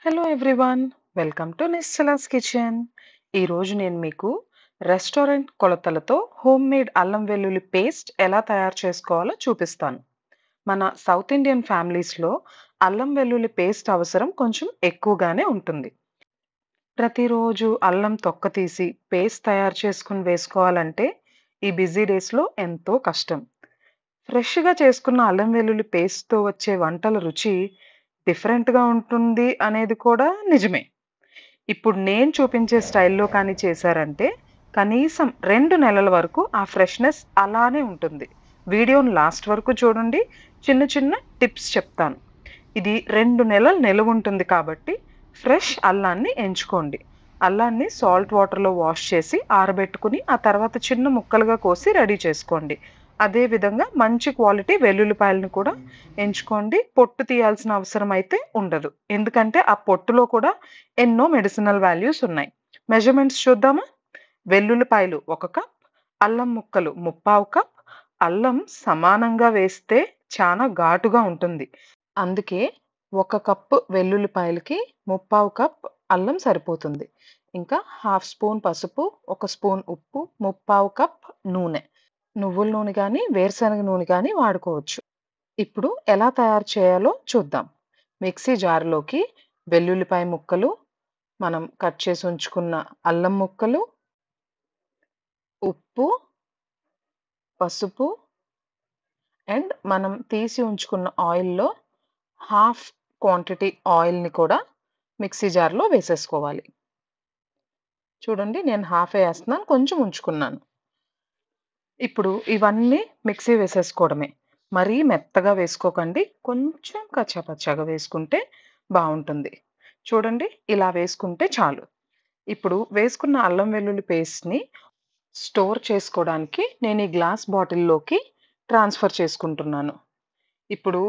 Hello everyone, welcome to Nischala's kitchen. ఈరోజు నేను మీకు రెస్టారెంట్ కొలతలతో హోమ్ మేడ్ అల్లం వెల్లుల్లి పేస్ట్ ఎలా తయారు చేసుకోవాలో చూపిస్తాను. మన సౌత్ ఇండియన్ ఫ్యామిలీస్లో అల్లం వెల్లుల్లి పేస్ట్ అవసరం కొంచెం ఎక్కువగానే ఉంటుంది. ప్రతిరోజు అల్లం తొక్క తీసి పేస్ట్ తయారు చేసుకుని వేసుకోవాలంటే ఈ బిజీ డేస్లో ఎంతో కష్టం. ఫ్రెష్‌గా చేసుకున్న అల్లం వెల్లుల్లి పేస్ట్‌తో వచ్చే వంటల రుచి డిఫరెంట్‌గా ఉంటుంది అనేది కూడా నిజమే. ఇప్పుడు నేను చూపించే స్టైల్‌లో కానీ చేశారంటే కనీసం 2 నెలల వరకు ఆ ఫ్రెష్‌నెస్ అలానే ఉంటుంది. వీడియోని లాస్ట్ వరకు చూడండి. చిన్న చిన్న టిప్స్ చెప్తాను. ఇది 2 నెలలు నిలవుంటుంది కాబట్టి ఫ్రెష్ అల్లాన్ని ఎంచుకోండి. అల్లాన్ని సాల్ట్ వాటర్‌లో వాష్ చేసి ఆరబెట్టుకొని ఆ తర్వాత చిన్న ముక్కలుగా కోసి రెడీ చేసుకోండి. అదే విధంగా మంచి క్వాలిటీ వెల్లుల్లిపాయలను కూడా ఎంచుకోండి. పొట్టు తీయాల్సిన అవసరం అయితే ఉండదు. ఎందుకంటే ఆ పొట్టులో కూడా ఎన్నో మెడిసినల్ వాల్యూస్ ఉన్నాయి. మెజర్‌మెంట్స్ చూద్దామా? వెల్లుల్లిపాయలు 1 కప్, అల్లం ముక్కలు 3/4 కప్. అల్లం సమానంగా వేస్తే చాలా ఘాటుగా ఉంటుంది. అందుకే 1 కప్పు వెల్లుల్లిపాయలకి 3/4 కప్ అల్లం సరిపోతుంది. ఇంకా హాఫ్ స్పూన్ పసుపు, 1 స్పూన్ ఉప్పు, 3/4 కప్ నూనె. నువ్వుల నూనె గానీ, వేరుశనగ నూనె గానీ వాడుకోవచ్చు. ఇప్పుడు ఎలా తయారు చేయాలో చూద్దాం. మిక్సీ జార్‌లోకి వెల్లుల్లిపాయ ముక్కలు, మనం కట్ చేసి ఉంచుకున్న అల్లం ముక్కలు, ఉప్పు, పసుపు అండ్ మనం తీసి ఉంచుకున్న ఆయిల్‌లో హాఫ్ క్వాంటిటీ ఆయిల్‌ని కూడా మిక్సీ జార్‌లో వేసేసుకోవాలి. చూడండి, నేను హాఫే ఏస్తున్నాను. కొంచెం ఉంచుకున్నాను. ఇప్పుడు ఇవన్నీ మిక్సీ వేసేసుకోవడమే. మరీ మెత్తగా వేసుకోకండి. కొంచెం కచ్చాపచ్చాగా వేసుకుంటే బావుంటుంది. చూడండి, ఇలా వేసుకుంటే చాలు. ఇప్పుడు వేసుకున్న అల్లం వెల్లుల్లి పేస్ట్‌ని స్టోర్ చేసుకోవడానికి నేను ఈ గ్లాస్ బాటిల్‌లోకి ట్రాన్స్‌ఫర్ చేసుకుంటున్నాను. ఇప్పుడు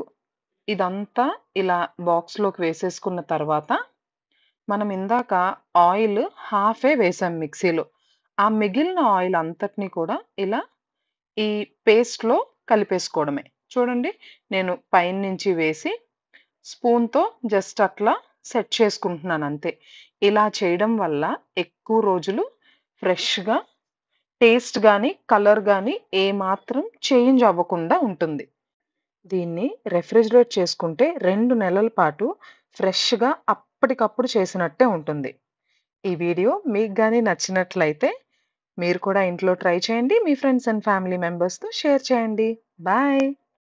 ఇదంతా ఇలా బాక్స్‌లోకి వేసేసుకున్న తర్వాత, మనం ఇందాక ఆయిల్ హాఫే వేసాం మిక్సీలో. ఆ మిగిలిన ఆయిల్ అంతటిని కూడా ఇలా ఈ పేస్ట్‌లో కలిపేసుకోవడమే. చూడండి, నేను పైనుంచి వేసి స్పూన్‌తో జస్ట్ అట్లా సెట్ చేసుకుంటున్నానంతే. ఇలా చేయడం వల్ల ఎక్కువ రోజులు ఫ్రెష్‌గా టేస్ట్ గాని, కలర్ గాని ఏమాత్రం చేంజ్ అవ్వకుండా ఉంటుంది. దీన్ని రెఫ్రిజిరేట్ చేసుకుంటే 2 నెలల పాటు ఫ్రెష్‌గా అప్పటికప్పుడు చేసినట్టే ఉంటుంది. ఈ వీడియో మీకు గాని నచ్చినట్లయితే మీరు కూడా ఇంట్లో ట్రై చేయండి. మీ ఫ్రెండ్స్ అండ్ ఫ్యామిలీ మెంబర్స్‌తో షేర్ చేయండి. బాయ్.